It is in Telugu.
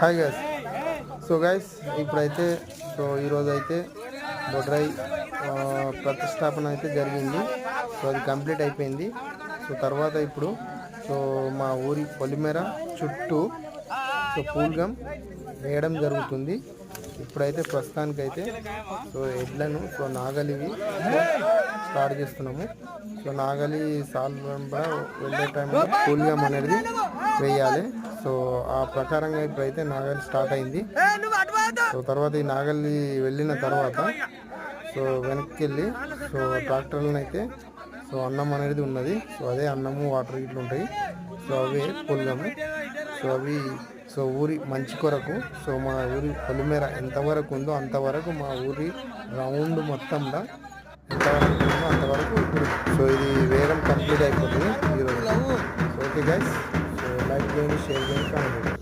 Hi guys. సో గైస్ ఇప్పుడైతే ఈరోజు అయితే బొడ్రాయి ప్రతిష్టాపన అయితే జరిగింది. సో అది కంప్లీట్ అయిపోయింది. సో తర్వాత ఇప్పుడు మా ఊరి పొలిమేర చుట్టూ పూల్గం వేయడం జరుగుతుంది. ఇప్పుడైతే ప్రస్తుతానికైతే ఎడ్లను నాగలివి స్టార్ట్ చేస్తున్నాము. నాగలి సాల్వంబ వెళ్ళే టైంలో పూల్గం అనేది వేయాలి. ఆ ప్రకారంగా ఇప్పుడైతే నాగలి స్టార్ట్ అయింది. తర్వాత ఈ నాగలి వెళ్ళిన తర్వాత వెనక్కి వెళ్ళి ట్రాక్టర్లను అయితే అన్నం అనేది ఉన్నది. అదే అన్నము వాటర్ ఇట్లా ఉంటాయి. అవే పొలము. అవి ఊరి మంచి కొరకు మా ఊరి పొలిమేర ఎంతవరకు ఉందో అంతవరకు మా ఊరి రౌండ్ మొత్తంలో ఎంతవరకు ఉందో అంతవరకు ఇప్పుడు ఇది వేయడం కంప్లీట్ అయిపోతుంది ఈరోజు. ఓకే గైస్, లైక్ చేయండి, షేర్ చేయండి, కామెంట్ చేయండి.